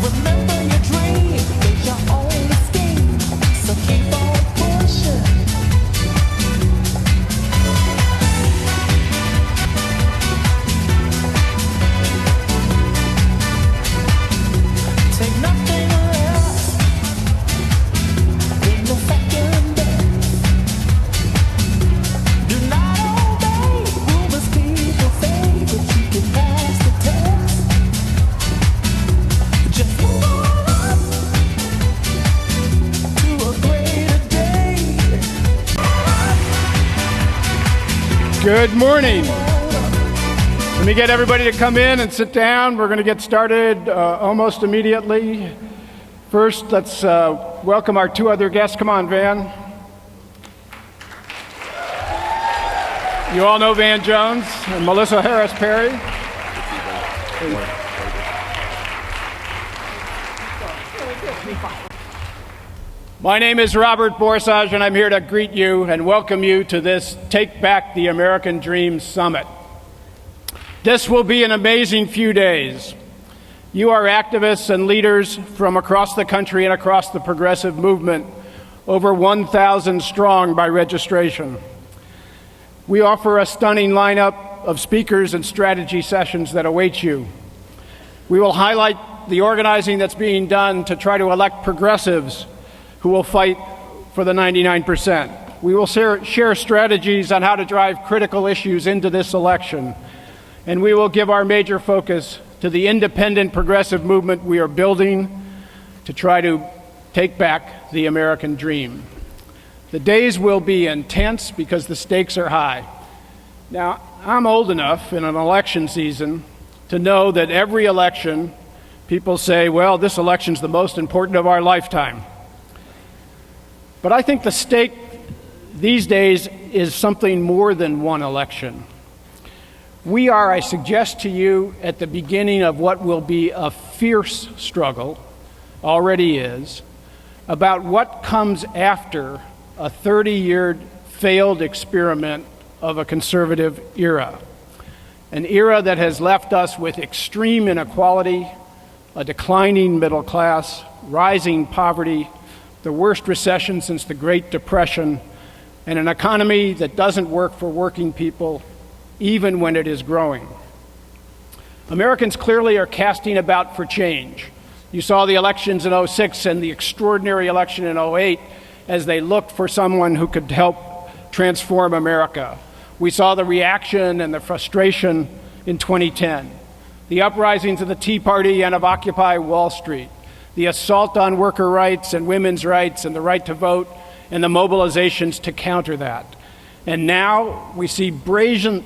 Remember your dream is your only scheme, so keep on pushing. Take nothing less than the second best. Do not obey rumors people say, but you can pass the test. Just move on to a greater day. Good morning. Let me get everybody to come in and sit down. We're going to get started almost immediately. First, let's welcome our two other guests. Come on, Van. You all know Van Jones and Melissa Harris Perry. My name is Robert Borosage, and I'm here to greet you and welcome you to this Take Back the American Dream Summit. This will be an amazing few days. You are activists and leaders from across the country and across the progressive movement, over 1,000 strong by registration. We offer a stunning lineup of speakers and strategy sessions that await you. We will highlight the organizing that's being done to try to elect progressives who will fight for the 99%. We will share strategies on how to drive critical issues into this election. And we will give our major focus to the independent progressive movement we are building to try to take back the American dream. The days will be intense because the stakes are high. Now, I'm old enough in an election season to know that every election, people say, well, this election's the most important of our lifetime. But I think the stake these days is something more than one election. We are, I suggest to you, at the beginning of what will be a fierce struggle, already is, about what comes after a 30-year failed experiment of a conservative era. An era that has left us with extreme inequality, a declining middle class, rising poverty, the worst recession since the Great Depression, and an economy that doesn't work for working people, even when it is growing. Americans clearly are casting about for change. You saw the elections in '06 and the extraordinary election in '08 as they looked for someone who could help transform America. We saw the reaction and the frustration in 2010, the uprisings of the Tea Party and of Occupy Wall Street, the assault on worker rights and women's rights and the right to vote, and the mobilizations to counter that. And now we see brazen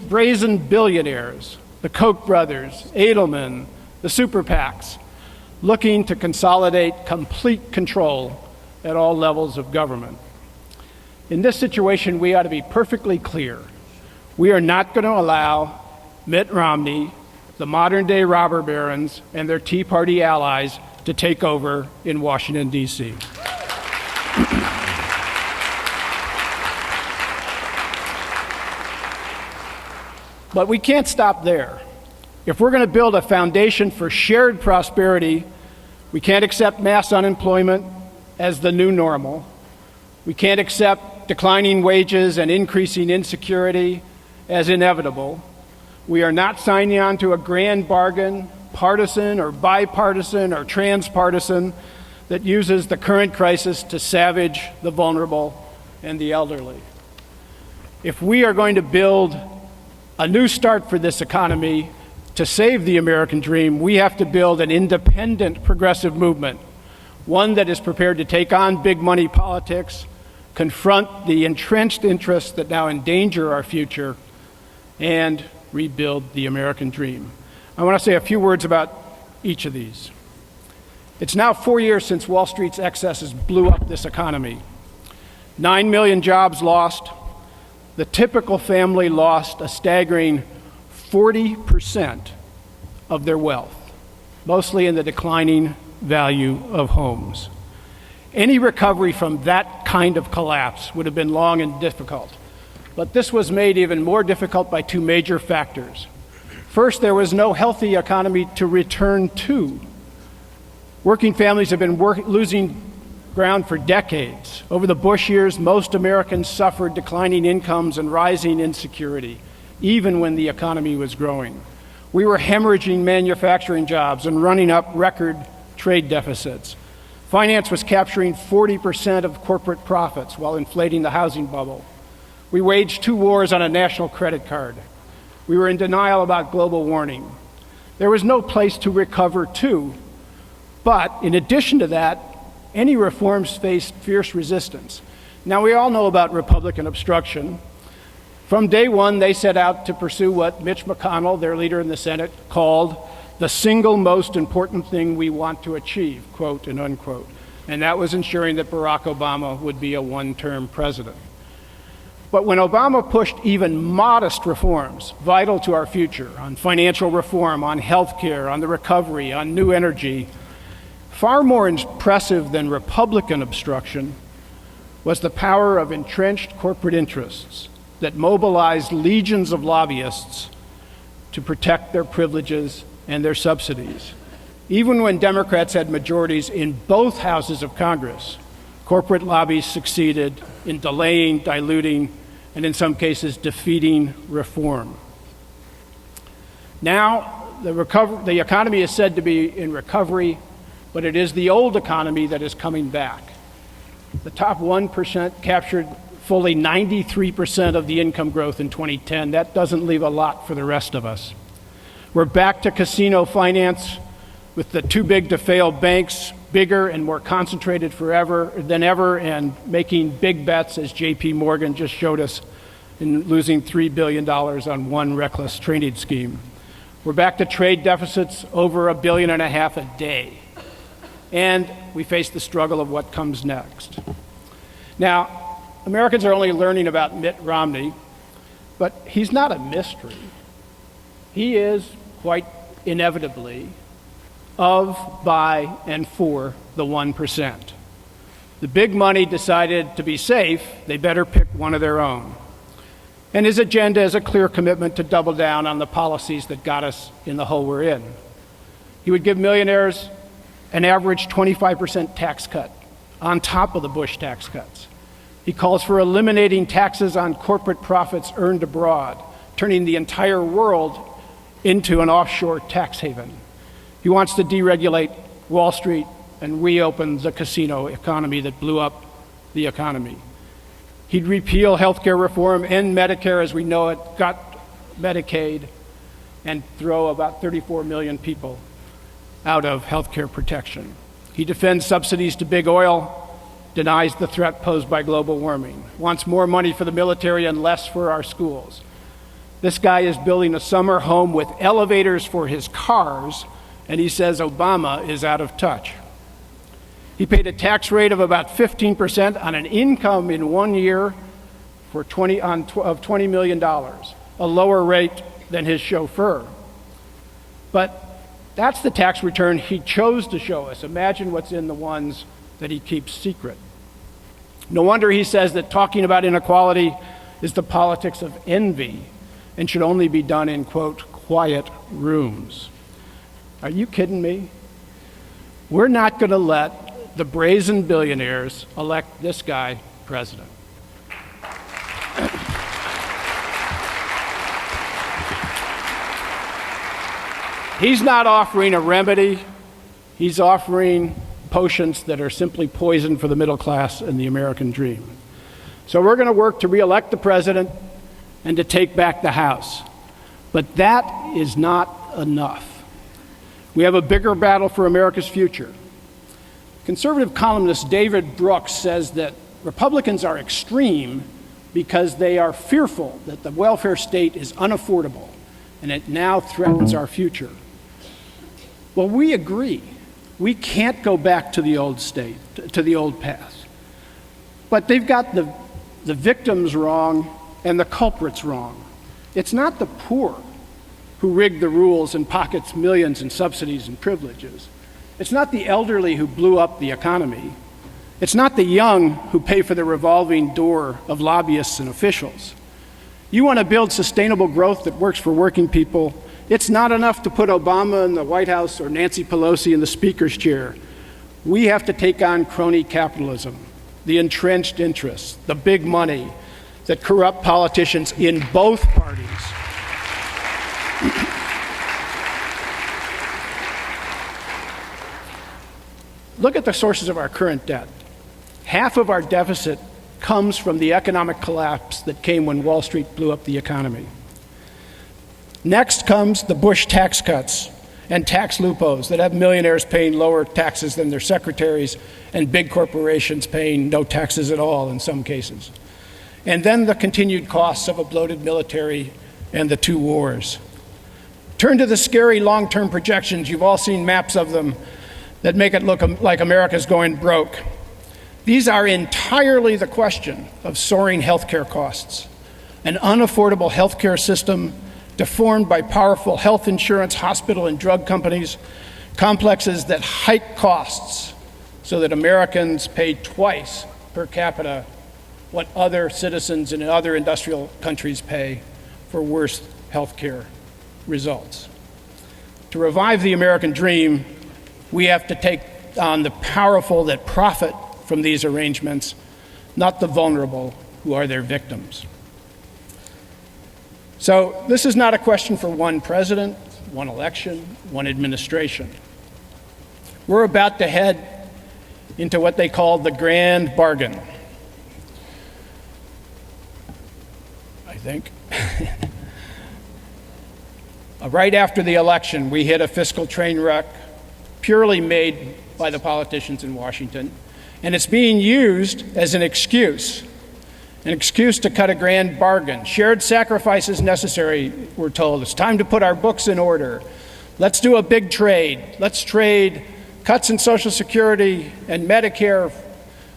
billionaires, the Koch brothers, Edelman, the super PACs, looking to consolidate complete control at all levels of government. In this situation, we ought to be perfectly clear. We are not going to allow Mitt Romney, the modern-day robber barons, and their Tea Party allies to take over in Washington, D.C. But we can't stop there. If we're going to build a foundation for shared prosperity, we can't accept mass unemployment as the new normal. We can't accept declining wages and increasing insecurity as inevitable. We are not signing on to a grand bargain, partisan or bipartisan or transpartisan, that uses the current crisis to savage the vulnerable and the elderly. If we are going to build a new start for this economy to save the American dream, we have to build an independent progressive movement, one that is prepared to take on big money politics, confront the entrenched interests that now endanger our future, and rebuild the American dream. I want to say a few words about each of these. It's now 4 years since Wall Street's excesses blew up this economy. 9 million jobs lost. The typical family lost a staggering 40% of their wealth, mostly in the declining value of homes. Any recovery from that kind of collapse would have been long and difficult. But this was made even more difficult by two major factors. First, there was no healthy economy to return to. Working families have been losing ground for decades. Over the Bush years, most Americans suffered declining incomes and rising insecurity, even when the economy was growing. We were hemorrhaging manufacturing jobs and running up record trade deficits. Finance was capturing 40% of corporate profits while inflating the housing bubble. We waged 2 wars on a national credit card. We were in denial about global warming. There was no place to recover to, but in addition to that, any reforms faced fierce resistance. Now, we all know about Republican obstruction. From day one, they set out to pursue what Mitch McConnell, their leader in the Senate, called the single most important thing we want to achieve, quote and unquote. And that was ensuring that Barack Obama would be a one-term president. But when Obama pushed even modest reforms vital to our future on financial reform, on health care, on the recovery, on new energy, far more impressive than Republican obstruction was the power of entrenched corporate interests that mobilized legions of lobbyists to protect their privileges and their subsidies. Even when Democrats had majorities in both houses of Congress, corporate lobbies succeeded in delaying, diluting, and in some cases defeating reform. Now, the economy is said to be in recovery, but it is the old economy that is coming back. The top 1% captured fully 93% of the income growth in 2010. That doesn't leave a lot for the rest of us. We're back to casino finance with the too big to fail banks bigger and more concentrated than ever and making big bets, as JP Morgan just showed us, in losing $3 billion on one reckless trading scheme. We're back to trade deficits over $1.5 billion a day. And we face the struggle of what comes next. Now, Americans are only learning about Mitt Romney, but he's not a mystery. He is, quite inevitably, of, by, and for the 1%. The big money decided to be safe, they better pick one of their own. And his agenda is a clear commitment to double down on the policies that got us in the hole we're in. He would give millionaires an average 25% tax cut on top of the Bush tax cuts. He calls for eliminating taxes on corporate profits earned abroad, turning the entire world into an offshore tax haven. He wants to deregulate Wall Street and reopen the casino economy that blew up the economy. He'd repeal health care reform, end Medicare as we know it, gut Medicaid, and throw about 34 million people out of health care protection. He defends subsidies to big oil, denies the threat posed by global warming, wants more money for the military and less for our schools. This guy is building a summer home with elevators for his cars, and he says Obama is out of touch. He paid a tax rate of about 15% on an income in 1 year of $20 million, a lower rate than his chauffeur. But that's the tax return he chose to show us. Imagine what's in the ones that he keeps secret. No wonder he says that talking about inequality is the politics of envy and should only be done in, quote, quiet rooms. Are you kidding me? We're not going to let the brazen billionaires elect this guy president. He's not offering a remedy. He's offering potions that are simply poison for the middle class and the American dream. So we're going to work to re-elect the president and to take back the House. But that is not enough. We have a bigger battle for America's future. Conservative columnist David Brooks says that Republicans are extreme because they are fearful that the welfare state is unaffordable and it now threatens our future. Well, we agree. We can't go back to the old state, to the old path. But they've got the victims wrong and the culprits wrong. It's not the poor who rigged the rules and pockets millions in subsidies and privileges. It's not the elderly who blew up the economy. It's not the young who pay for the revolving door of lobbyists and officials. You want to build sustainable growth that works for working people. It's not enough to put Obama in the White House or Nancy Pelosi in the Speaker's chair. We have to take on crony capitalism, the entrenched interests, the big money that corrupt politicians in both parties. Look at the sources of our current debt. Half of our deficit comes from the economic collapse that came when Wall Street blew up the economy. Next comes the Bush tax cuts and tax loopholes that have millionaires paying lower taxes than their secretaries and big corporations paying no taxes at all in some cases. And then the continued costs of a bloated military and the two wars. Turn to the scary long-term projections. You've all seen maps of them that make it look like America's going broke. These are entirely the question of soaring healthcare costs, an unaffordable healthcare system deformed by powerful health insurance, hospital, and drug companies, complexes that hike costs so that Americans pay twice per capita what other citizens in other industrial countries pay for worse healthcare results. To revive the American dream, we have to take on the powerful that profit from these arrangements, not the vulnerable who are their victims. So this is not a question for one president, one election, one administration. We're about to head into what they call the grand bargain, I think. Right after the election, we hit a fiscal train wreck purely made by the politicians in Washington, and it's being used as an excuse to cut a grand bargain. Shared sacrifices necessary, we're told. It's time to put our books in order. Let's do a big trade. Let's trade cuts in Social Security and Medicare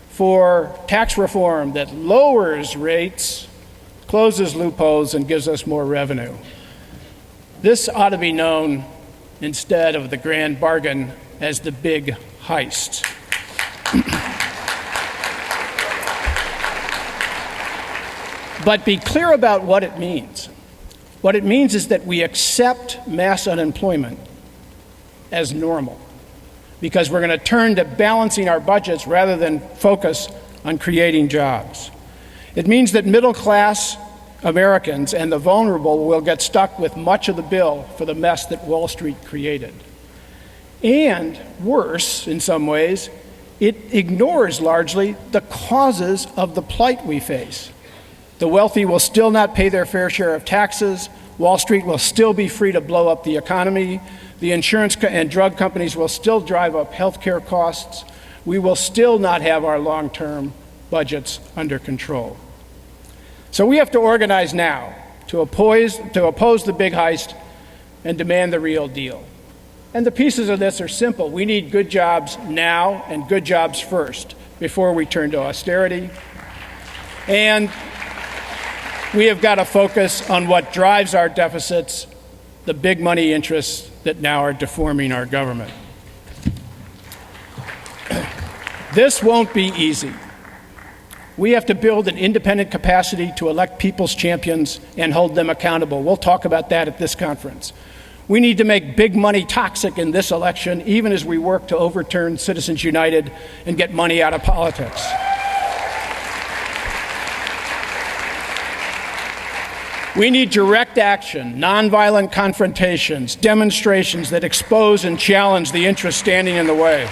for tax reform that lowers rates, closes loopholes, and gives us more revenue. This ought to be known instead of the grand bargain as the big heist. But be clear about what it means. What it means is that we accept mass unemployment as normal, because we're going to turn to balancing our budgets rather than focus on creating jobs. It means that middle-class Americans and the vulnerable will get stuck with much of the bill for the mess that Wall Street created. And worse, in some ways, it ignores largely the causes of the plight we face. The wealthy will still not pay their fair share of taxes. Wall Street will still be free to blow up the economy. The insurance and drug companies will still drive up healthcare costs. We will still not have our long-term budgets under control. So we have to organize now to oppose the big heist and demand the real deal. And the pieces of this are simple. We need good jobs now and good jobs first before we turn to austerity. And we have got to focus on what drives our deficits, the big money interests that now are deforming our government. This won't be easy. We have to build an independent capacity to elect people's champions and hold them accountable. We'll talk about that at this conference. We need to make big money toxic in this election, even as we work to overturn Citizens United and get money out of politics. We need direct action, nonviolent confrontations, demonstrations that expose and challenge the interests standing in the way.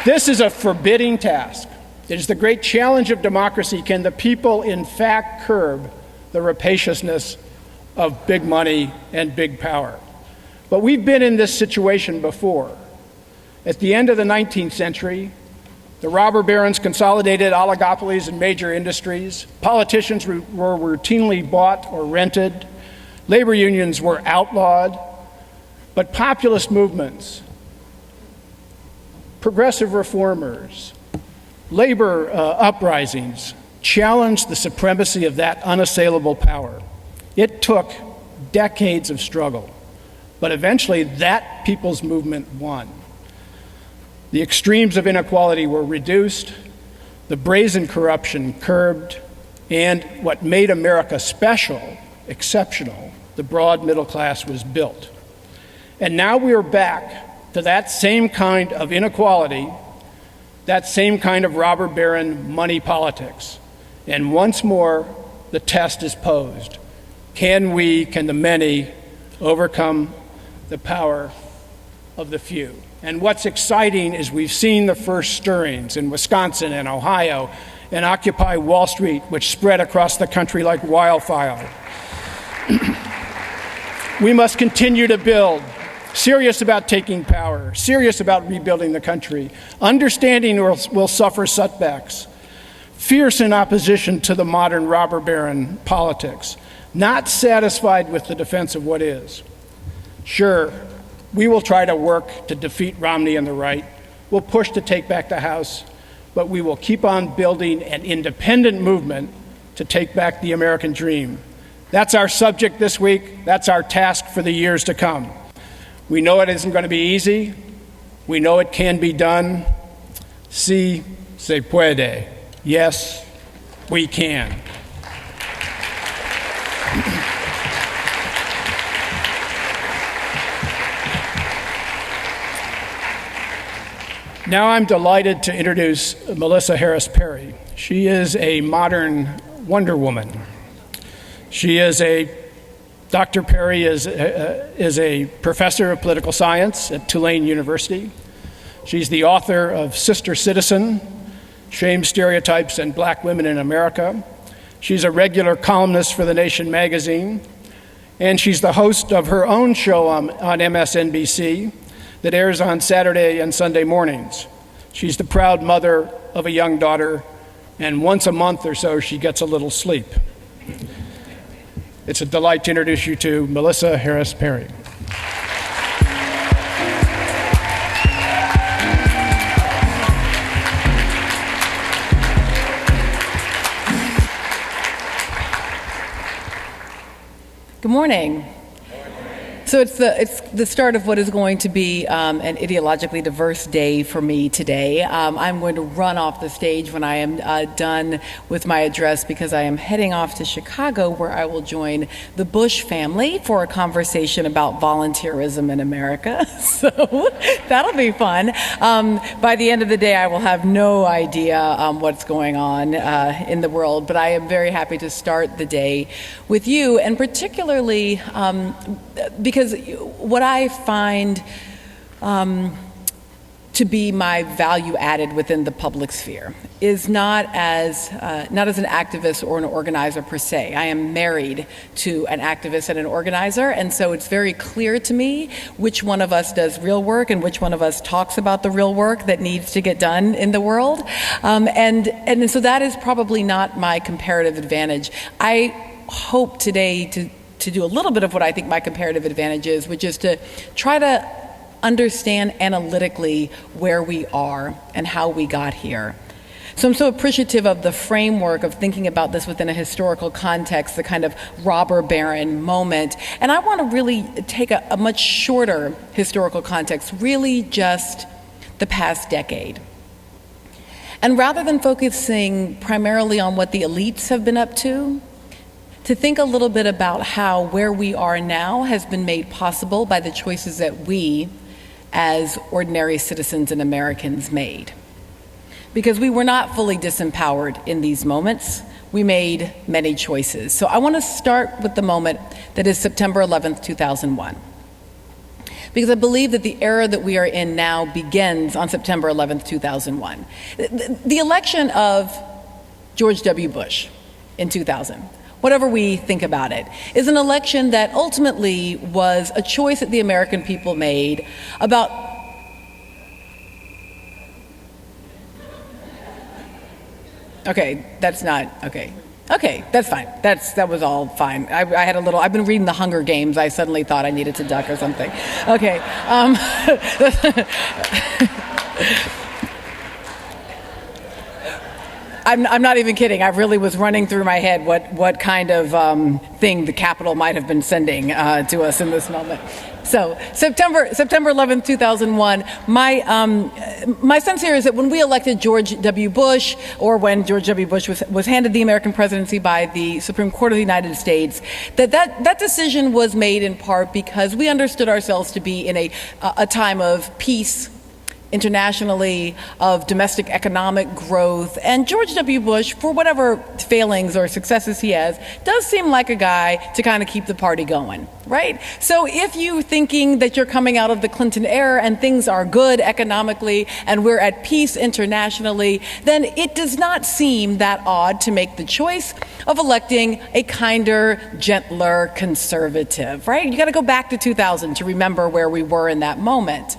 This is a forbidding task. It is the great challenge of democracy. Can the people, in fact, curb the rapaciousness of big money and big power? But we've been in this situation before. At the end of the 19th century, the robber barons consolidated oligopolies in major industries. Politicians were routinely bought or rented. Labor unions were outlawed. But populist movements, progressive reformers, labor uprisings challenged the supremacy of that unassailable power. It took decades of struggle, but eventually that people's movement won. The extremes of inequality were reduced, the brazen corruption curbed, and what made America special, exceptional, the broad middle class was built. And now we are back to that same kind of inequality, that same kind of robber baron money politics. And once more, the test is posed. Can the many overcome the power of the few? And what's exciting is we've seen the first stirrings in Wisconsin and Ohio and Occupy Wall Street, which spread across the country like wildfire. We must continue to build, serious about taking power, serious about rebuilding the country, understanding we'll suffer setbacks, fierce in opposition to the modern robber baron politics, not satisfied with the defense of what is. Sure, we will try to work to defeat Romney and the right. We'll push to take back the House, but we will keep on building an independent movement to take back the American dream. That's our subject this week. That's our task for the years to come. We know it isn't going to be easy. We know it can be done. Sí se puede. Yes, we can. Now I'm delighted to introduce Melissa Harris Perry. She is a modern Wonder Woman. Dr. Perry is a professor of political science at Tulane University. She's the author of Sister Citizen, Shame, Stereotypes, and Black Women in America. She's a regular columnist for The Nation magazine, and she's the host of her own show on MSNBC that airs on Saturday and Sunday mornings. She's the proud mother of a young daughter, and once a month or so she gets a little sleep. It's a delight to introduce you to Melissa Harris Perry. Good morning. So it's the start of what is going to be an ideologically diverse day for me today. I'm going to run off the stage when I am done with my address because I am heading off to Chicago, where I will join the Bush family for a conversation about volunteerism in America. So that'll be fun. By the end of the day, I will have no idea what's going on in the world, but I am very happy to start the day with you, and particularly because what I find to be my value added within the public sphere is not as an activist or an organizer per se. I am married to an activist and an organizer, and so it's very clear to me which one of us does real work and which one of us talks about the real work that needs to get done in the world. And so that is probably not my comparative advantage. I hope today to do a little bit of what I think my comparative advantage is, which is to try to understand analytically where we are and how we got here. So I'm so appreciative of the framework of thinking about this within a historical context, the kind of robber baron moment. And I want to really take a much shorter historical context, really just the past decade. And rather than focusing primarily on what the elites have been up to think a little bit about how where we are now has been made possible by the choices that we, as ordinary citizens and Americans, made. Because we were not fully disempowered in these moments. We made many choices. So I want to start with the moment that is September 11th, 2001. Because I believe that the era that we are in now begins on September 11th, 2001. The election of George W. Bush in 2000, whatever we think about it, is an election that ultimately was a choice that the American people made about okay, that's fine. That was all fine. I had a little, I've been reading The Hunger Games. I suddenly thought I needed to duck or something. Okay. I'm not even kidding. I really was running through my head what kind of thing the Capitol might have been sending to us in this moment. So September 11th, 2001, my sense here is that when we elected George W. Bush, or when George W. Bush was handed the American presidency by the Supreme Court of the United States, that decision was made in part because we understood ourselves to be in a time of peace internationally, of domestic economic growth, and George W. Bush, for whatever failings or successes he has, does seem like a guy to kind of keep the party going, right? So if you're thinking that you're coming out of the Clinton era and things are good economically and we're at peace internationally, then it does not seem that odd to make the choice of electing a kinder, gentler conservative, right? You got to go back to 2000 to remember where we were in that moment.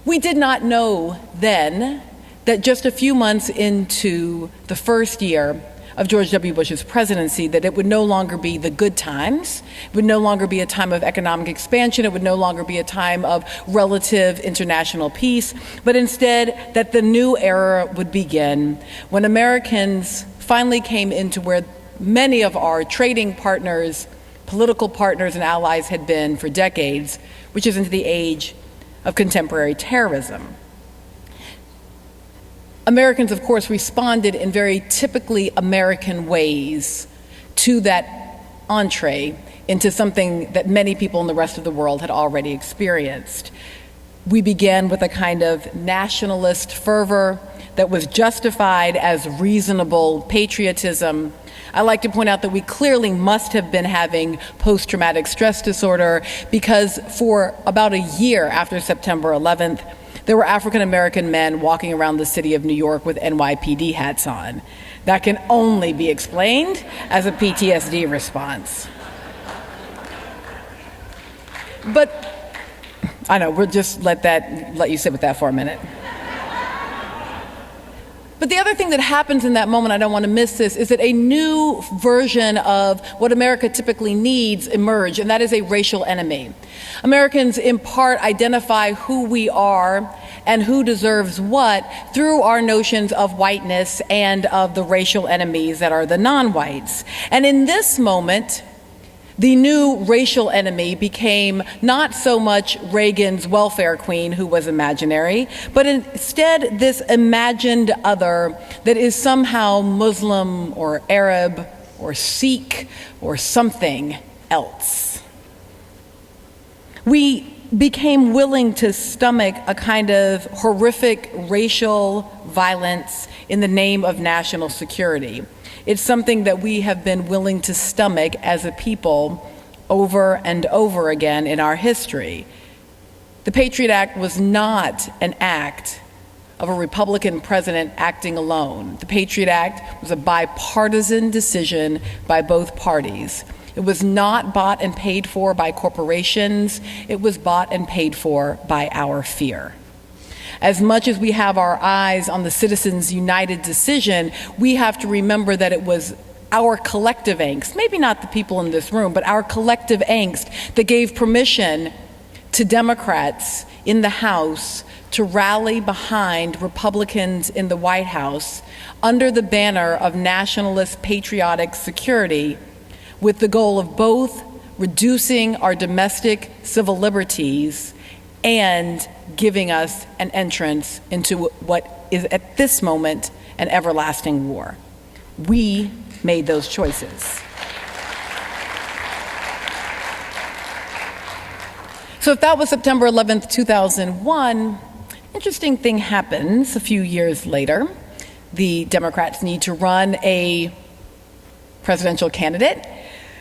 We did not know then that just a few months into the first year of George W. Bush's presidency, that it would no longer be the good times, it would no longer be a time of economic expansion, it would no longer be a time of relative international peace, but instead that the new era would begin when Americans finally came into where many of our trading partners, political partners, and allies had been for decades, which is into the age of contemporary terrorism. Americans, of course, responded in very typically American ways to that entree into something that many people in the rest of the world had already experienced. We began with a kind of nationalist fervor that was justified as reasonable patriotism. I like to point out that we clearly must have been having post-traumatic stress disorder because for about a year after September 11th, there were African-American men walking around the city of New York with NYPD hats on. That can only be explained as a PTSD response. But I know, we'll just let you sit with that for a minute. But the other thing that happens in that moment, I don't want to miss this, is that a new version of what America typically needs emerged, and that is a racial enemy. Americans, in part, identify who we are and who deserves what through our notions of whiteness and of the racial enemies that are the non-whites. And in this moment, the new racial enemy became not so much Reagan's welfare queen, who was imaginary, but instead this imagined other that is somehow Muslim or Arab or Sikh or something else. We became willing to stomach a kind of horrific racial violence in the name of national security. It's something that we have been willing to stomach as a people over and over again in our history. The Patriot Act was not an act of a Republican president acting alone. The Patriot Act was a bipartisan decision by both parties. It was not bought and paid for by corporations. It was bought and paid for by our fear. As much as we have our eyes on the Citizens United decision, we have to remember that it was our collective angst, maybe not the people in this room, but our collective angst that gave permission to Democrats in the House to rally behind Republicans in the White House under the banner of nationalist patriotic security, with the goal of both reducing our domestic civil liberties and giving us an entrance into what is at this moment an everlasting war. We made those choices. So if that was September 11th, 2001, interesting thing happens a few years later. The Democrats need to run a presidential candidate.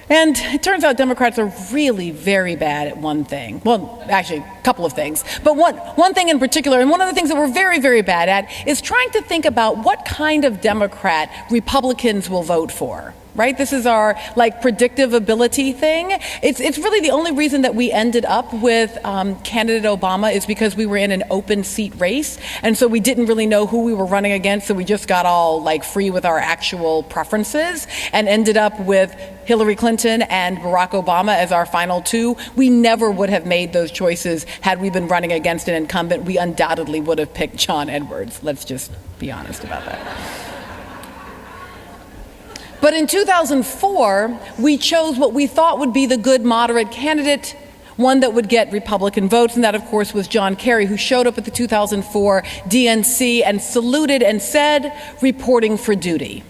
And it turns out Democrats are really very bad at one thing. Well, actually, a couple of things. But one thing in particular, and one of the things that we're very, very bad at, is trying to think about what kind of Democrat Republicans will vote for. Right? This is our predictive ability thing. It's really the only reason that we ended up with candidate Obama is because we were in an open seat race, and so we didn't really know who we were running against, so we just got all free with our actual preferences and ended up with Hillary Clinton and Barack Obama as our final two. We never would have made those choices had we been running against an incumbent. We undoubtedly would have picked John Edwards. Let's just be honest about that. But in 2004, we chose what we thought would be the good moderate candidate one that would get Republican votes, and that, of course, was John Kerry, who showed up at the 2004 DNC and saluted and said, "Reporting for duty."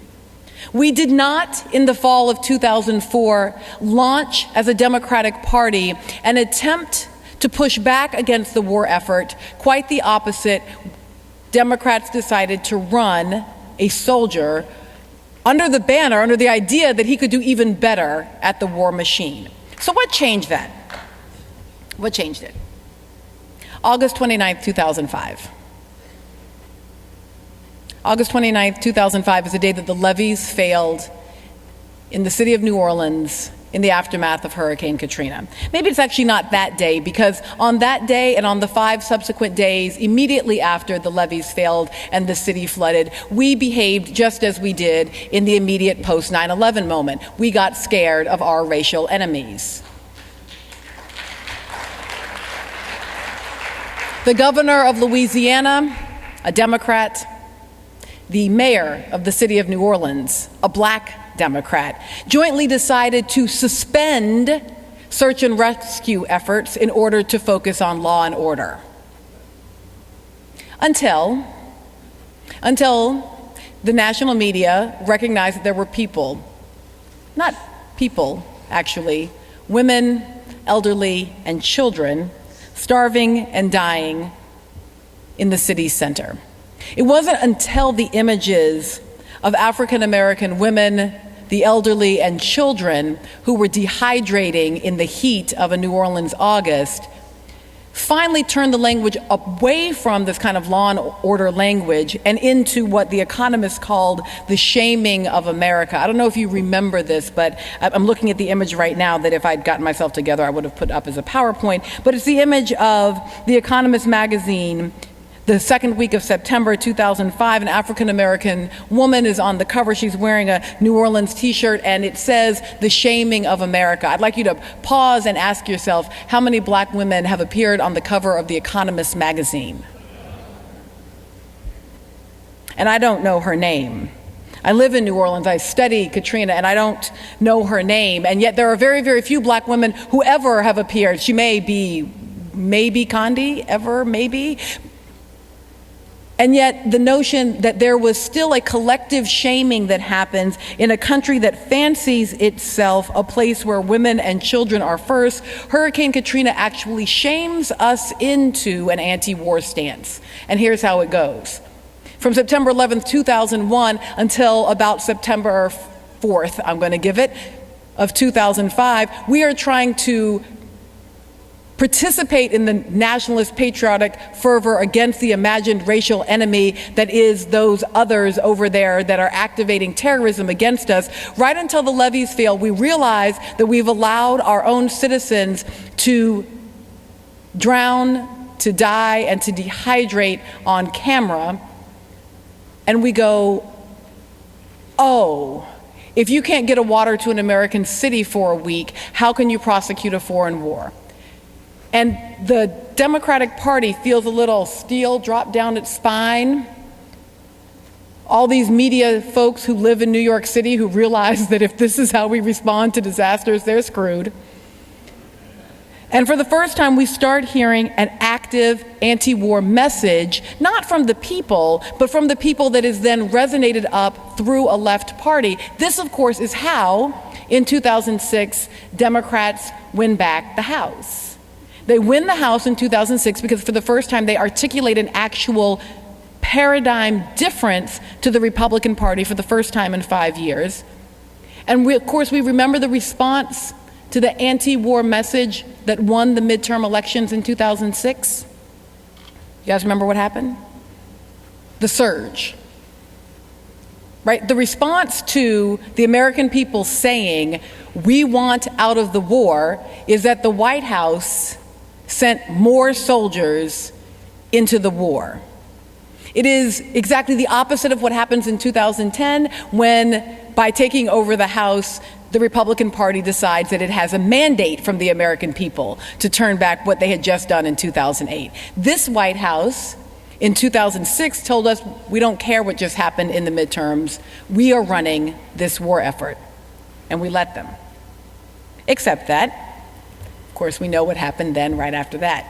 We did not, in the fall of 2004, launch as a Democratic Party an attempt to push back against the war effort. Quite the opposite. Democrats decided to run a soldier under the banner, under the idea that he could do even better at the war machine. So what changed that? What changed it? August 29th, 2005. August 29th, 2005 is the day that the levees failed in the city of New Orleans in the aftermath of Hurricane Katrina. Maybe it's actually not that day, because on that day and on the 5 subsequent days immediately after the levees failed and the city flooded, we behaved just as we did in the immediate post 9/11 moment. We got scared of our racial enemies. The governor of Louisiana, a Democrat, the mayor of the city of New Orleans, a black Democrat, jointly decided to suspend search and rescue efforts in order to focus on law and order. Until the national media recognized that there were people, not people actually, women, elderly, and children starving and dying in the city's center. It wasn't until the images of African American women, the elderly, and children who were dehydrating in the heat of a New Orleans August finally turned the language away from this kind of law and order language and into what the economists called the shaming of America. I don't know if you remember this, but I'm looking at the image right now that if I'd gotten myself together, I would have put up as a PowerPoint. But it's the image of The Economist magazine. The second week of September 2005, an African-American woman is on the cover. She's wearing a New Orleans t-shirt, and it says, "The Shaming of America." I'd like you to pause and ask yourself, how many black women have appeared on the cover of The Economist magazine? And I don't know her name. I live in New Orleans, I study Katrina, and I don't know her name. And yet there are very, very few black women who ever have appeared. She may be, maybe Condi, ever, maybe. And yet the notion that there was still a collective shaming that happens in a country that fancies itself a place where women and children are first, Hurricane Katrina actually shames us into an anti-war stance. And here's how it goes. From September 11th, 2001 until about September 4th, I'm going to give it, of 2005, we are trying to participate in the nationalist patriotic fervor against the imagined racial enemy that is those others over there that are activating terrorism against us. Right until the levees fail, we realize that we've allowed our own citizens to drown, to die, and to dehydrate on camera. And we go, oh, if you can't get a water to an American city for a week, how can you prosecute a foreign war? And the Democratic Party feels a little steel drop down its spine. All these media folks who live in New York City who realize that if this is how we respond to disasters, they're screwed. And for the first time, we start hearing an active anti-war message, not from the people, but from the people that is then resonated up through a left party. This, of course, is how, in 2006, Democrats win back the House. They win the House in 2006 because for the first time they articulate an actual paradigm difference to the Republican Party for the first time in 5 years. And we, of course, we remember the response to the anti-war message that won the midterm elections in 2006. You guys remember what happened? The surge. Right? The response to the American people saying, "We want out of the war," is that the White House sent more soldiers into the war. It is exactly the opposite of what happens in 2010 when, by taking over the House, the Republican Party decides that it has a mandate from the American people to turn back what they had just done in 2008. This White House in 2006 told us, we don't care what just happened in the midterms, we are running this war effort, and we let them. Except that Of course, we know what happened then right after that.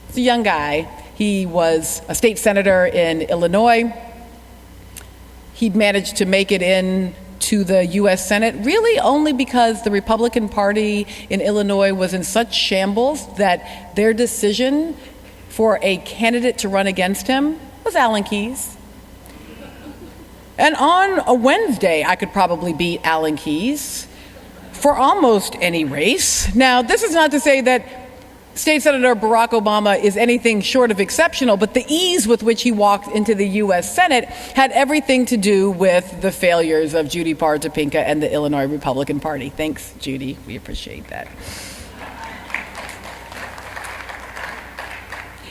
He's a young guy. He was a state senator in Illinois. He'd managed to make it in to the U.S. Senate really only because the Republican Party in Illinois was in such shambles that their decision for a candidate to run against him was Alan Keyes. And on a Wednesday, I could probably beat Alan Keyes for almost any race. Now, this is not to say that State Senator Barack Obama is anything short of exceptional, but the ease with which he walked into the U.S. Senate had everything to do with the failures of Judy Parr-Topinka and the Illinois Republican Party. Thanks, Judy. We appreciate that.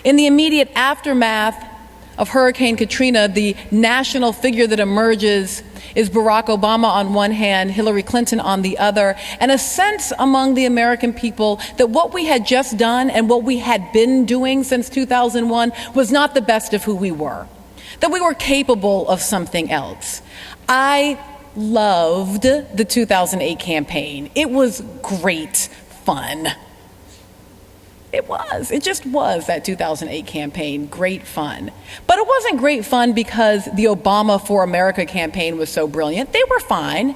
In the immediate aftermath of Hurricane Katrina, the national figure that emerges is Barack Obama on one hand, Hillary Clinton on the other, and a sense among the American people that what we had just done and what we had been doing since 2001 was not the best of who we were, that we were capable of something else. I loved the 2008 campaign. It was great fun. It just was, that 2008 campaign, great fun. But it wasn't great fun because the Obama for America campaign was so brilliant. They were fine.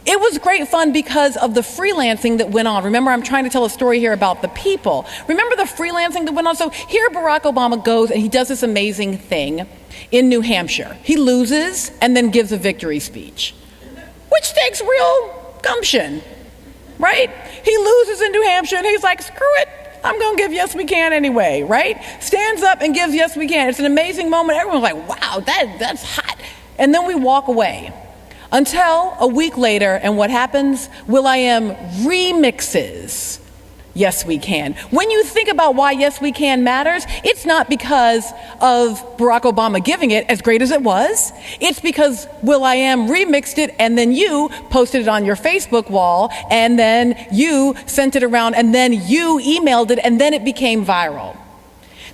It was great fun because of the freelancing that went on. Remember, I'm trying to tell a story here about the people. Remember the freelancing that went on? So here Barack Obama goes and he does this amazing thing in New Hampshire. He loses and then gives a victory speech, which takes real gumption, right? He loses in New Hampshire and he's like, screw it. I'm going to give Yes We Can anyway, right? Stands up and gives Yes We Can. It's an amazing moment. Everyone's like, wow, that's hot. And then we walk away until a week later, and what happens? will.i.am remixes Yes We Can. When you think about why Yes We Can matters, it's not because of Barack Obama giving it, as great as it was. It's because will.i.am remixed it, and then you posted it on your Facebook wall, and then you sent it around, and then you emailed it, and then it became viral.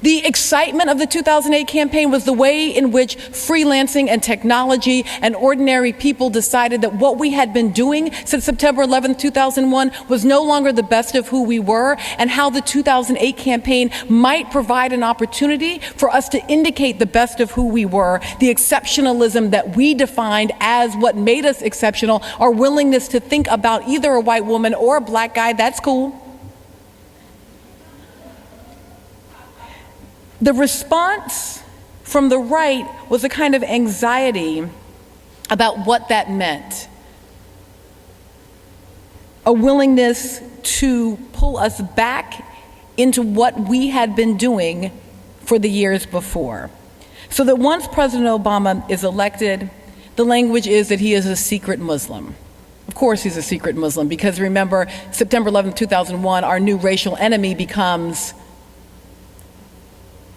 The excitement of the 2008 campaign was the way in which freelancing and technology and ordinary people decided that what we had been doing since September 11, 2001 was no longer the best of who we were, and how the 2008 campaign might provide an opportunity for us to indicate the best of who we were, the exceptionalism that we defined as what made us exceptional, our willingness to think about either a white woman or a black guy, that's cool. The response from the right was a kind of anxiety about what that meant. A willingness to pull us back into what we had been doing for the years before. So that once President Obama is elected, the language is that he is a secret Muslim. Of course he's a secret Muslim, because remember, September 11, 2001, our new racial enemy becomes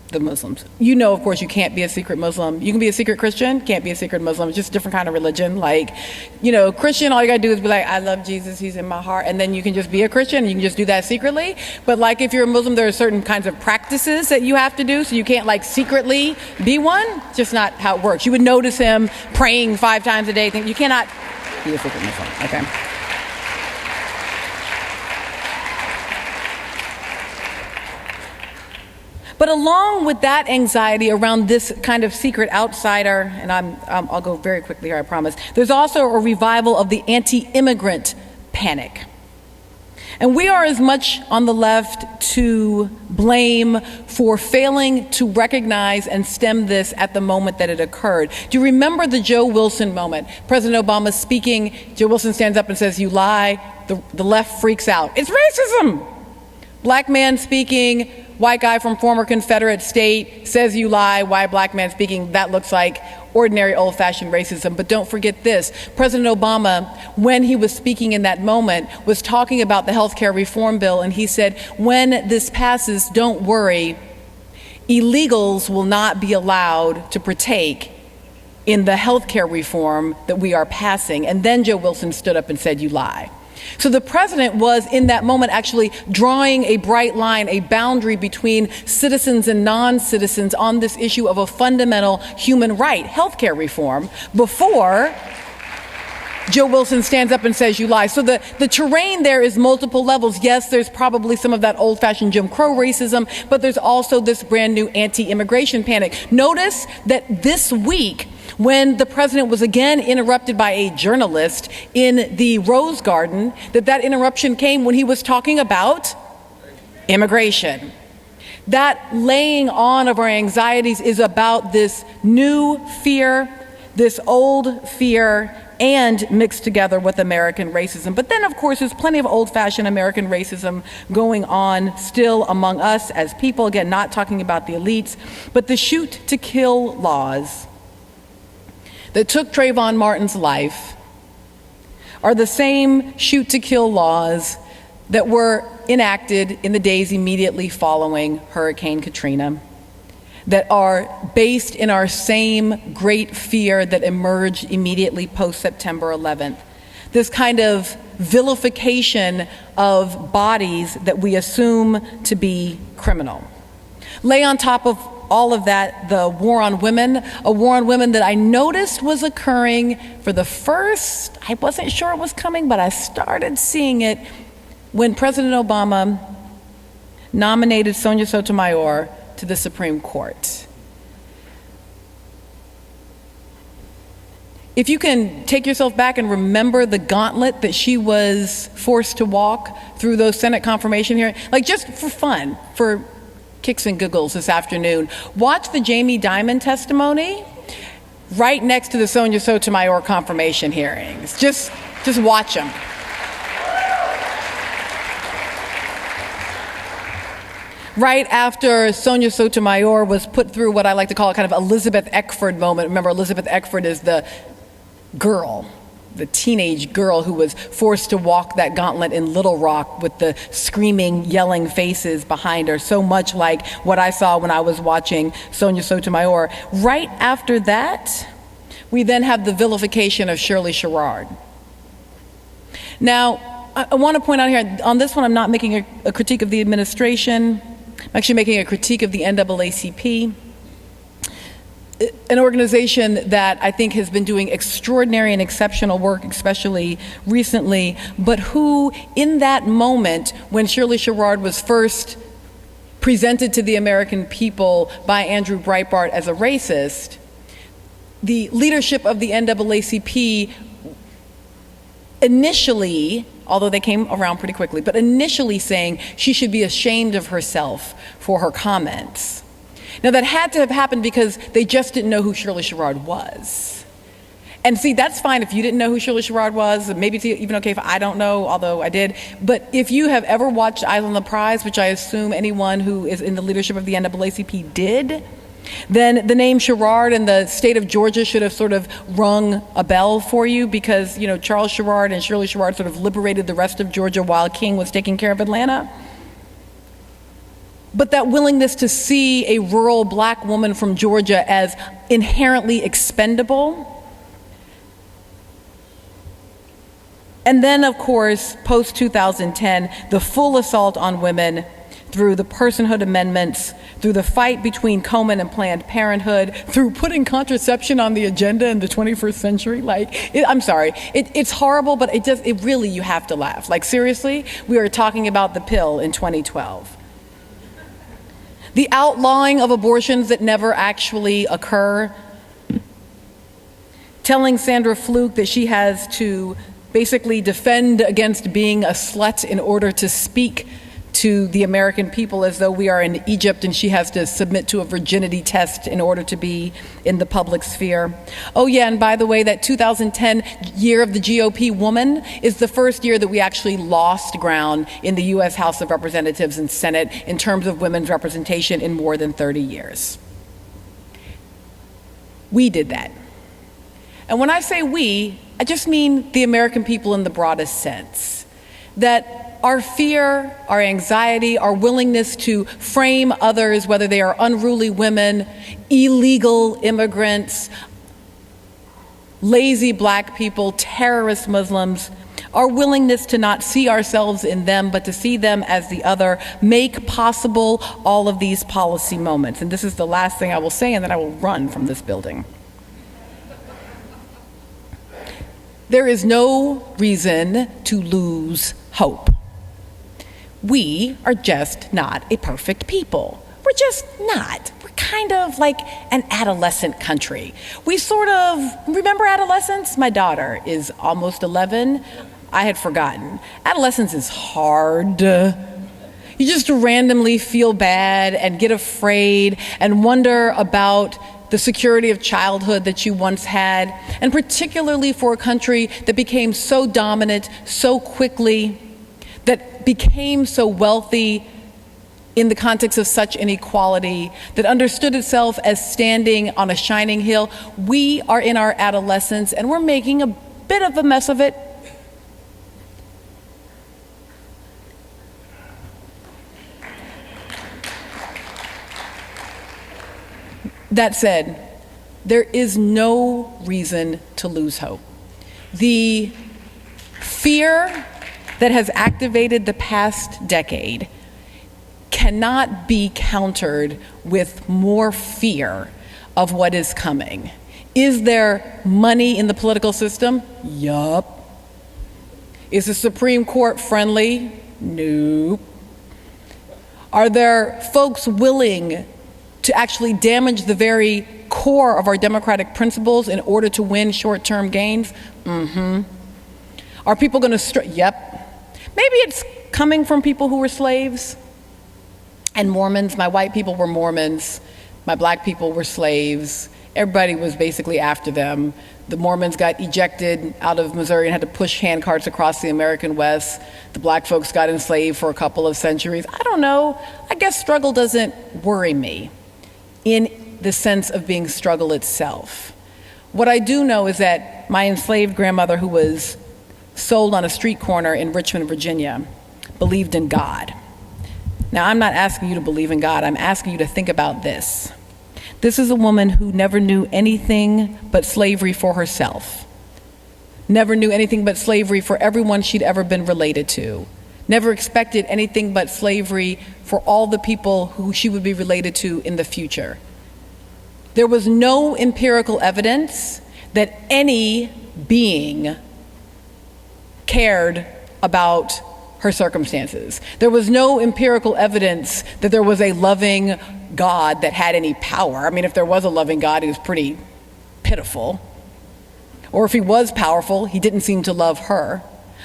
the Muslims. You know, of course, you can't be a secret Muslim. You can be a secret Christian, can't be a secret Muslim. It's just a different kind of religion. Like, you know, Christian, all you gotta do is be like, I love Jesus, he's in my heart. And then you can just be a Christian, and you can just do that secretly. But like, if you're a Muslim, there are certain kinds of practices that you have to do, so you can't like secretly be one. It's just not how it works. You would notice him praying 5 times a day. You cannot be a secret Muslim, okay? But along with that anxiety around this kind of secret outsider, and I'll go very quickly here, I promise, there's also a revival of the anti-immigrant panic. And we are as much on the left to blame for failing to recognize and stem this at the moment that it occurred. Do you remember the Joe Wilson moment? President Obama speaking, Joe Wilson stands up and says, "You lie." The left freaks out. It's racism. Black man speaking, white guy from former Confederate state says you lie. White black man speaking, that looks like ordinary old-fashioned racism. But don't forget this. President Obama, when he was speaking in that moment, was talking about the health care reform bill, and he said, when this passes, don't worry, illegals will not be allowed to partake in the health care reform that we are passing. And then Joe Wilson stood up and said, you lie. So the president was, in that moment, actually drawing a bright line, a boundary between citizens and non-citizens on this issue of a fundamental human right, healthcare reform, before Joe Wilson stands up and says you lie. So the terrain there is multiple levels. Yes, there's probably some of that old-fashioned Jim Crow racism, but there's also this brand new anti-immigration panic. Notice that this week, when the president was again interrupted by a journalist in the Rose Garden, that interruption came when he was talking about immigration. That laying on of our anxieties is about this new fear, this old fear, and mixed together with American racism. But then, of course, there's plenty of old-fashioned American racism going on still among us as people, again, not talking about the elites, but the shoot-to-kill laws that took Trayvon Martin's life are the same shoot-to-kill laws that were enacted in the days immediately following Hurricane Katrina, that are based in our same great fear that emerged immediately post-September 11th. This kind of vilification of bodies that we assume to be criminal. Lay on top of all of that the war on women, a war on women that I noticed was occurring for the first, I wasn't sure it was coming, but I started seeing it when President Obama nominated Sonia Sotomayor to the Supreme Court. If you can take yourself back and remember the gauntlet that she was forced to walk through those Senate confirmation hearings, like just for fun, for kicks and giggles this afternoon, watch the Jamie Dimon testimony right next to the Sonia Sotomayor confirmation hearings. Just watch them. Right after Sonia Sotomayor was put through what I like to call a kind of Elizabeth Eckford moment. Remember, Elizabeth Eckford is the girl, the teenage girl who was forced to walk that gauntlet in Little Rock with the screaming, yelling faces behind her, so much like what I saw when I was watching Sonia Sotomayor. Right after that, we then have the vilification of Shirley Sherrod. Now, I want to point out here, on this one I'm not making a critique of the administration. I'm actually making a critique of the NAACP, an organization that I think has been doing extraordinary and exceptional work, especially recently, but who, in that moment when Shirley Sherrod was first presented to the American people by Andrew Breitbart as a racist, the leadership of the NAACP initially, although they came around pretty quickly, but initially saying she should be ashamed of herself for her comments. Now that had to have happened because they just didn't know who Shirley Sherrod was. And see, that's fine if you didn't know who Shirley Sherrod was, maybe it's even okay if I don't know, although I did. But if you have ever watched Eyes on the Prize, which I assume anyone who is in the leadership of the NAACP did, then the name Sherrod and the state of Georgia should have sort of rung a bell for you because, you know, Charles Sherrod and Shirley Sherrod sort of liberated the rest of Georgia while King was taking care of Atlanta. But that willingness to see a rural black woman from Georgia as inherently expendable. And then, of course, post-2010, the full assault on women through the personhood amendments, through the fight between Komen and Planned Parenthood, through putting contraception on the agenda in the 21st century. I'm sorry, it's horrible, but it really, you have to laugh. Like, seriously, we are talking about the pill in 2012. The outlawing of abortions that never actually occur, telling Sandra Fluke that she has to basically defend against being a slut in order to speak to the American people as though we are in Egypt and she has to submit to a virginity test in order to be in the public sphere. Oh yeah, and by the way, that 2010 year of the GOP woman is the first year that we actually lost ground in the US House of Representatives and Senate in terms of women's representation in more than 30 years. We did that. And when I say we, I just mean the American people in the broadest sense. That our fear, our anxiety, our willingness to frame others, whether they are unruly women, illegal immigrants, lazy black people, terrorist Muslims, our willingness to not see ourselves in them, but to see them as the other, make possible all of these policy moments. And this is the last thing I will say, and then I will run from this building. There is no reason to lose hope. We are just not a perfect people. We're just not. We're kind of like an adolescent country. We sort of, remember adolescence? My daughter is almost 11. I had forgotten. Adolescence is hard. You just randomly feel bad and get afraid and wonder about the security of childhood that you once had, and particularly for a country that became so dominant so quickly, that became so wealthy in the context of such inequality, that understood itself as standing on a shining hill. We are in our adolescence and we're making a bit of a mess of it. That said, there is no reason to lose hope. The fear that has activated the past decade cannot be countered with more fear of what is coming. Is there money in the political system? Yup. Is the Supreme Court friendly? Nope. Are there folks willing to actually damage the very core of our democratic principles in order to win short-term gains? Mm-hmm. Are people going to Yep. Maybe it's coming from people who were slaves and Mormons. My white people were Mormons. My black people were slaves. Everybody was basically after them. The Mormons got ejected out of Missouri and had to push handcarts across the American West. The black folks got enslaved for a couple of centuries. I don't know. I guess struggle doesn't worry me in the sense of being struggle itself. What I do know is that my enslaved grandmother, who was sold on a street corner in Richmond, Virginia, believed in God. Now, I'm not asking you to believe in God. I'm asking you to think about this. This is a woman who never knew anything but slavery for herself, never knew anything but slavery for everyone she'd ever been related to, never expected anything but slavery for all the people who she would be related to in the future. There was no empirical evidence that any being cared about her circumstances. There was no empirical evidence that there was a loving God that had any power. I mean, if there was a loving God, he was pretty pitiful. Or if he was powerful, he didn't seem to love her.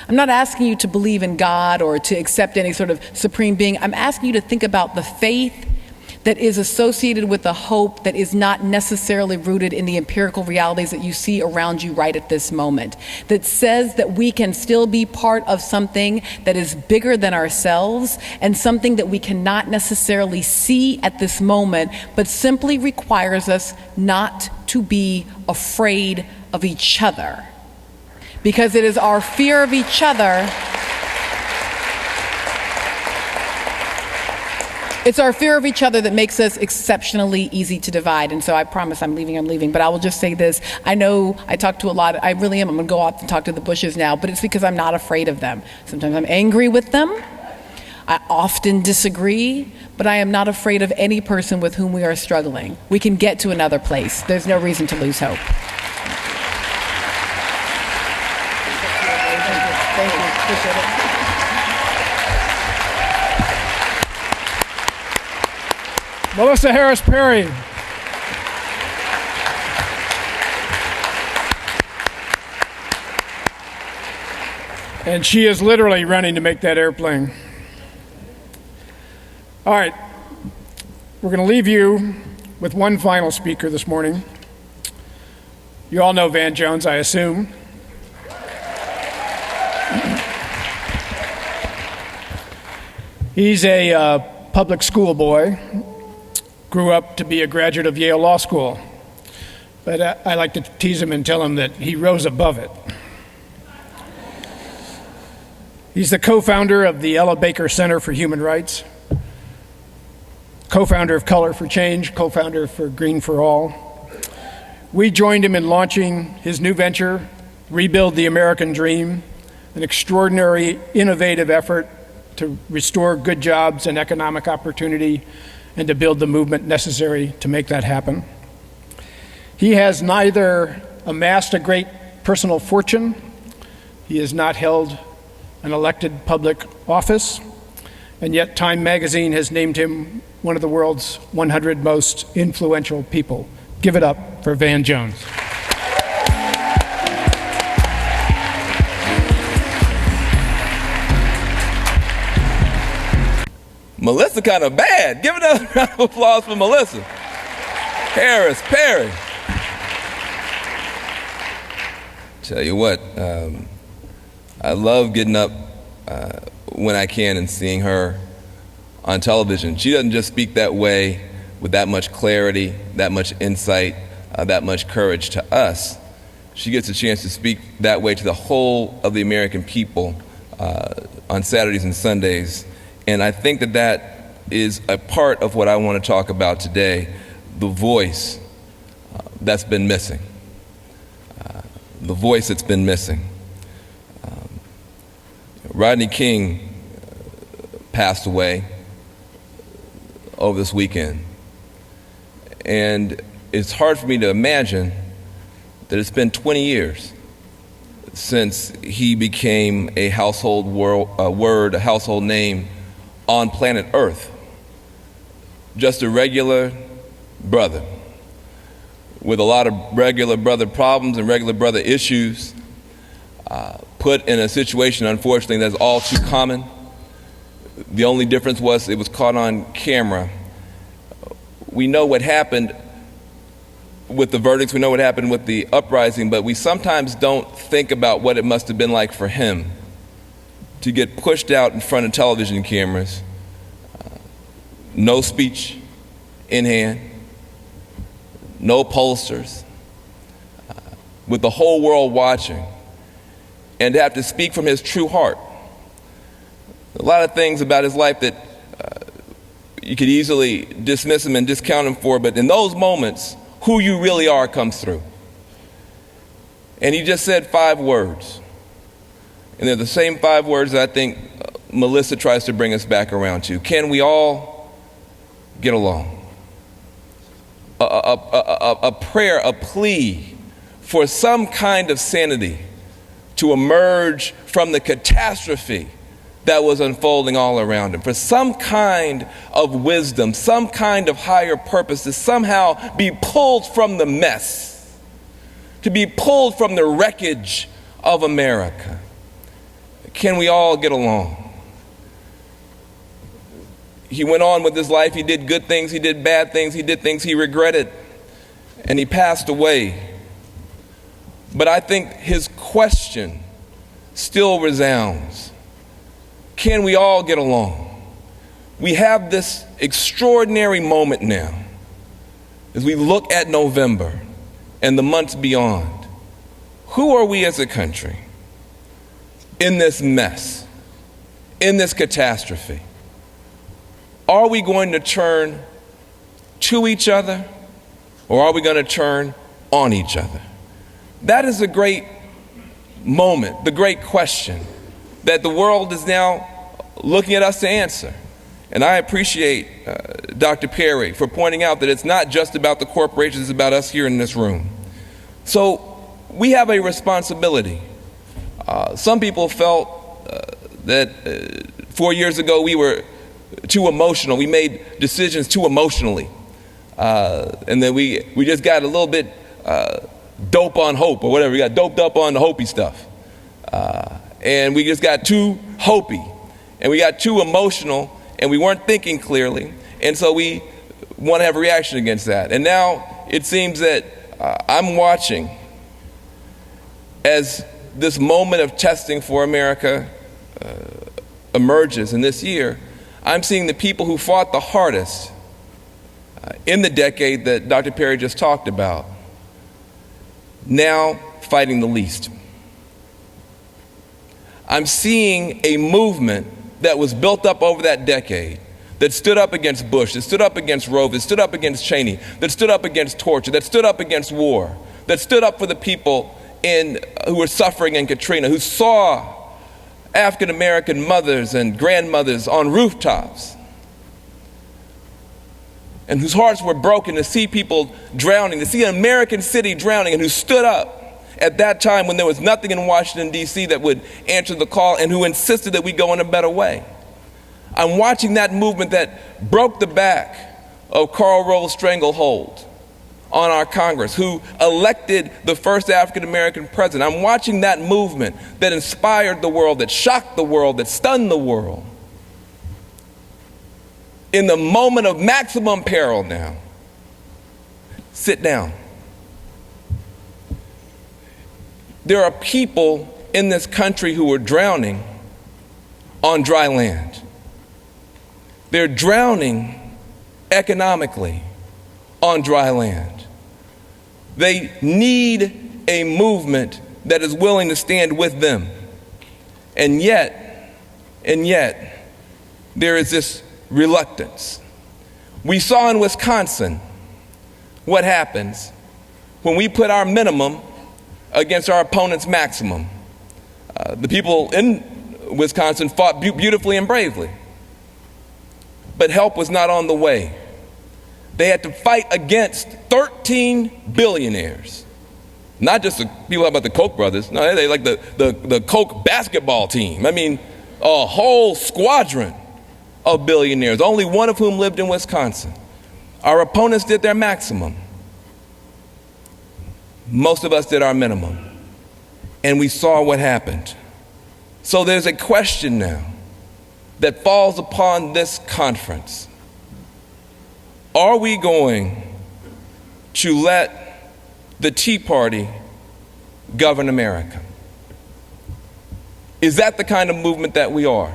I'm not asking you to believe in God or to accept any sort of supreme being. I'm asking you to think about the faith that is associated with a hope that is not necessarily rooted in the empirical realities that you see around you right at this moment, that says that we can still be part of something that is bigger than ourselves and something that we cannot necessarily see at this moment, but simply requires us not to be afraid of each other. Because it is our fear of each other. It's our fear of each other that makes us exceptionally easy to divide. And so I promise I'm leaving, but I will just say this. I know I talk to a lot, I really am. I'm gonna go off and talk to the Bushes now, but it's because I'm not afraid of them. Sometimes I'm angry with them. I often disagree, but I am not afraid of any person with whom we are struggling. We can get to another place. There's no reason to lose hope. Thank you, appreciate it. Melissa Harris Perry. And she is literally running to make that airplane. All right, we're going to leave you with one final speaker this morning. You all know Van Jones, I assume. He's a public school boy. Grew up to be a graduate of Yale Law School. But I like to tease him and tell him that he rose above it. He's the co-founder of the Ella Baker Center for Human Rights, co-founder of Color for Change, co-founder for Green for All. We joined him in launching his new venture, Rebuild the American Dream, an extraordinary, innovative effort to restore good jobs and economic opportunity and to build the movement necessary to make that happen. He has neither amassed a great personal fortune He has not held an elected public office, and yet Time magazine has named him one of the world's 100 most influential people. Give it up for Van Jones. Melissa kind of bad. Give another round of applause for Melissa. Harris Perry. Tell you what, I love getting up when I can and seeing her on television. She doesn't just speak that way with that much clarity, that much insight, that much courage to us. She gets a chance to speak that way to the whole of the American people on Saturdays and Sundays. And I think that that is a part of what I want to talk about today, the voice that's been missing. The voice that's been missing. Rodney King passed away over this weekend. And it's hard for me to imagine that it's been 20 years since he became a household word, a household name on planet Earth. Just a regular brother with a lot of regular brother problems and regular brother issues, put in a situation, unfortunately, that's all too common. The only difference was it was caught on camera. We know what happened with the verdicts, we know what happened with the uprising, but we sometimes don't think about what it must have been like for him to get pushed out in front of television cameras, no speech in hand, no pollsters, with the whole world watching, and to have to speak from his true heart. A lot of things about his life that you could easily dismiss him and discount him for, but in those moments, who you really are comes through. And he just said 5 words. And they're the same 5 words that I think Melissa tries to bring us back around to. Can we all get along? A prayer, a plea for some kind of sanity to emerge from the catastrophe that was unfolding all around him, for some kind of wisdom, some kind of higher purpose to somehow be pulled from the mess, to be pulled from the wreckage of America. Can we all get along? He went on with his life. He did good things, he did bad things, he did things he regretted, and he passed away. But I think his question still resounds. Can we all get along? We have this extraordinary moment now as we look at November and the months beyond. Who are we as a country in this mess, in this catastrophe? Are we going to turn to each other, or are we going to turn on each other? That is a great moment, the great question that the world is now looking at us to answer. And I appreciate Dr. Perry for pointing out that it's not just about the corporations, it's about us here in this room. So we have a responsibility. Some people felt that 4 years ago we were too emotional. We made decisions too emotionally. And then we just got a little bit dope on hope or whatever. We got doped up on the Hopi stuff. And we just got too Hopi. And we got too emotional, and we weren't thinking clearly. And so we want to have a reaction against that. And now it seems that I'm watching as this moment of testing for America emerges in this year. I'm seeing the people who fought the hardest in the decade that Dr. Perry just talked about now fighting the least. I'm seeing a movement that was built up over that decade, that stood up against Bush, that stood up against Roe, that stood up against Cheney, that stood up against torture, that stood up against war, that stood up for the people who were suffering in Katrina, who saw African American mothers and grandmothers on rooftops, and whose hearts were broken to see people drowning, to see an American city drowning, and who stood up at that time when there was nothing in Washington, D.C. that would answer the call and who insisted that we go in a better way. I'm watching that movement that broke the back of Karl Rove's stranglehold on our Congress, who elected the first African-American president. I'm watching that movement that inspired the world, that shocked the world, that stunned the world. In the moment of maximum peril now, sit down. There are people in this country who are drowning on dry land. They're drowning economically on dry land. They need a movement that is willing to stand with them. And yet, there is this reluctance. We saw in Wisconsin what happens when we put our minimum against our opponent's maximum. The people in Wisconsin fought beautifully and bravely, but help was not on the way. They had to fight against 13 billionaires. Not just the people about the Koch brothers. No, they like the Koch basketball team. I mean, a whole squadron of billionaires, only one of whom lived in Wisconsin. Our opponents did their maximum. Most of us did our minimum. And we saw what happened. So there's a question now that falls upon this conference. Are we going to let the Tea Party govern America? Is that the kind of movement that we are?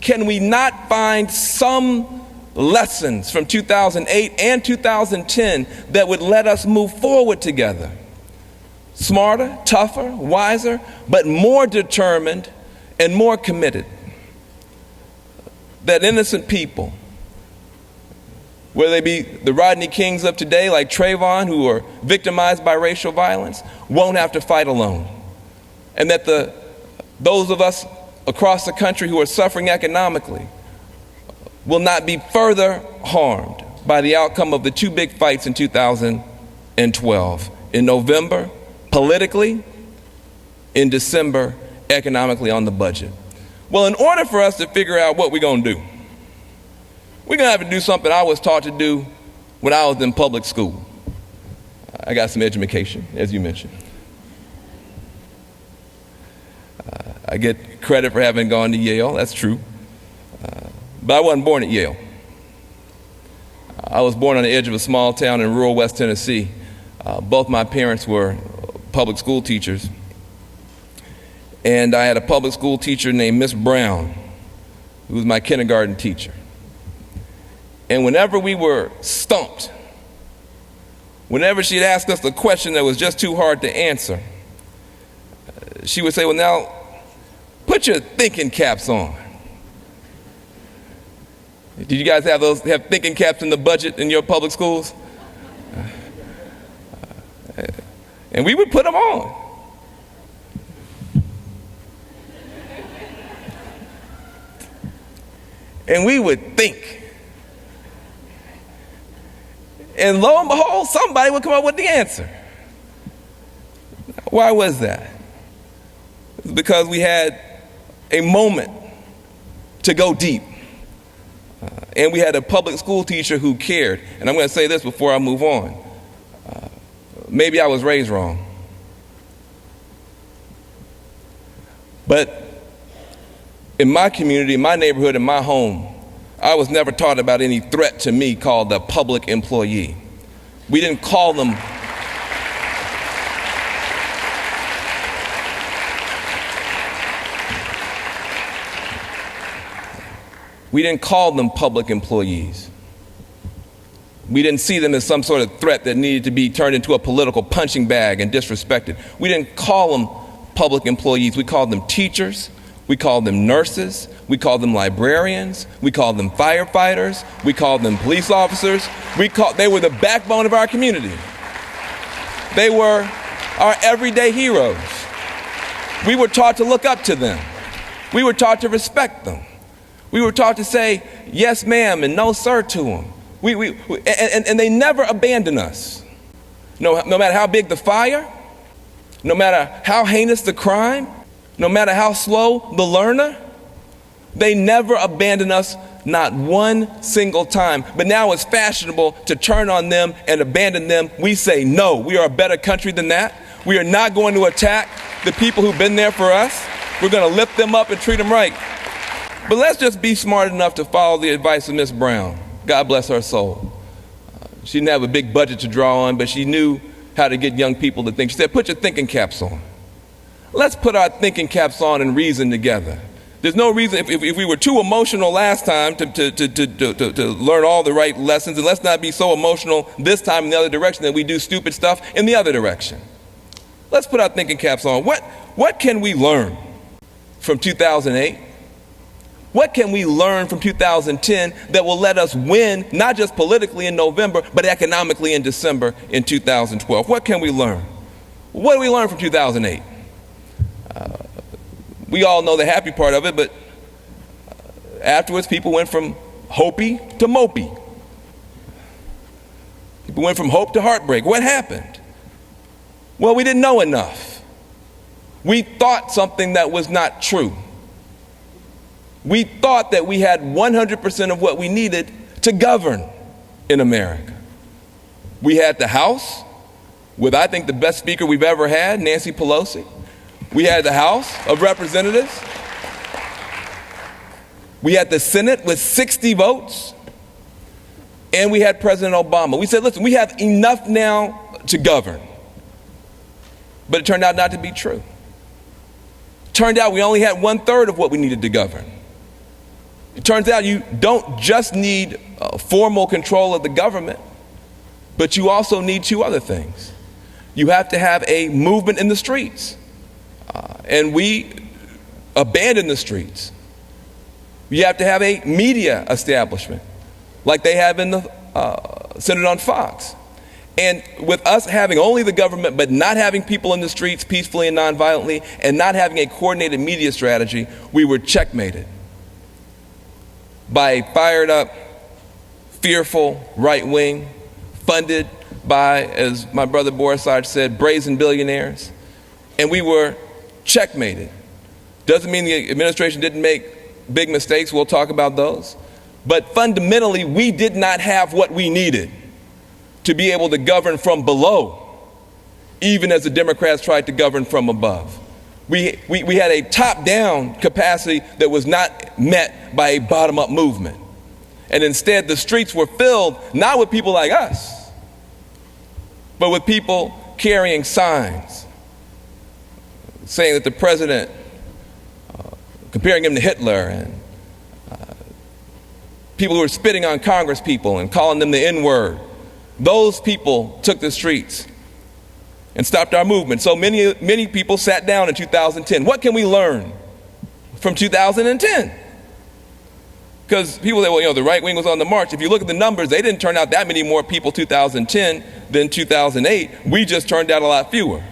Can we not find some lessons from 2008 and 2010 that would let us move forward together? Smarter, tougher, wiser, but more determined and more committed. That innocent people, whether they be the Rodney Kings of today, like Trayvon, who are victimized by racial violence, won't have to fight alone. And that those of us across the country who are suffering economically will not be further harmed by the outcome of the two big fights in 2012. In November, politically; in December, economically on the budget. Well, in order for us to figure out what we're going to do, we're going to have to do something I was taught to do when I was in public school. I got some education, as you mentioned. I get credit for having gone to Yale, that's true. But I wasn't born at Yale. I was born on the edge of a small town in rural West Tennessee. Both my parents were public school teachers. And I had a public school teacher named Miss Brown, who was my kindergarten teacher. And whenever we were stumped, whenever she'd ask us a question that was just too hard to answer, she would say, well, now, put your thinking caps on. Did you guys have thinking caps in the budget in your public schools? And we would put them on. And we would think. And lo and behold, somebody would come up with the answer. Why was that? It's because we had a moment to go deep. And we had a public school teacher who cared. And I'm going to say this before I move on. Maybe I was raised wrong. But in my community, in my neighborhood, in my home, I was never taught about any threat to me called a public employee. We didn't call them public employees. We didn't see them as some sort of threat that needed to be turned into a political punching bag and disrespected. We didn't call them public employees. We called them teachers. We called them nurses. We called them librarians. We called them firefighters. We called them police officers. They were the backbone of our community. They were our everyday heroes. We were taught to look up to them. We were taught to respect them. We were taught to say yes, ma'am, and no, sir to them. And they never abandoned us. No matter how big the fire, no matter how heinous the crime, no matter how slow the learner, they never abandon us, not one single time. But now it's fashionable to turn on them and abandon them. We say no, we are a better country than that. We are not going to attack the people who've been there for us. We're going to lift them up and treat them right. But let's just be smart enough to follow the advice of Miss Brown. God bless her soul. She didn't have a big budget to draw on, but she knew how to get young people to think. She said, put your thinking caps on. Let's put our thinking caps on and reason together. There's no reason, if we were too emotional last time to learn all the right lessons, and let's not be so emotional this time in the other direction that we do stupid stuff in the other direction. Let's put our thinking caps on. What can we learn from 2008? What can we learn from 2010 that will let us win, not just politically in November, but economically in December in 2012? What can we learn? What do we learn from 2008? We all know the happy part of it, but afterwards people went from hopey to mopey. People went from hope to heartbreak. What happened? Well, we didn't know enough. We thought something that was not true. We thought that we had 100% of what we needed to govern in America. We had the House with, I think, the best speaker we've ever had, Nancy Pelosi. We had the House of Representatives. We had the Senate with 60 votes. And we had President Obama. We said, listen, we have enough now to govern. But it turned out not to be true. It turned out we only had 1/3 of what we needed to govern. It turns out you don't just need formal control of the government, but you also need two other things. You have to have a movement in the streets. And we abandoned the streets. You have to have a media establishment, like they have in the centered on Fox. And with us having only the government, but not having people in the streets peacefully and nonviolently, and not having a coordinated media strategy, we were checkmated by a fired up, fearful right wing, funded by, as my brother Borosage said, brazen billionaires. And we were checkmated. Doesn't mean the administration didn't make big mistakes. We'll talk about those. But fundamentally, we did not have what we needed to be able to govern from below, even as the Democrats tried to govern from above. We had a top-down capacity that was not met by a bottom-up movement. And instead, the streets were filled not with people like us, but with people carrying signs saying that the president, comparing him to Hitler, and people who were spitting on Congress people and calling them the N-word. Those people took the streets and stopped our movement. So many people sat down in 2010. What can we learn from 2010? Because people say, well, the right wing was on the march. If you look at the numbers, they didn't turn out that many more people 2010 than 2008. We just turned out a lot fewer.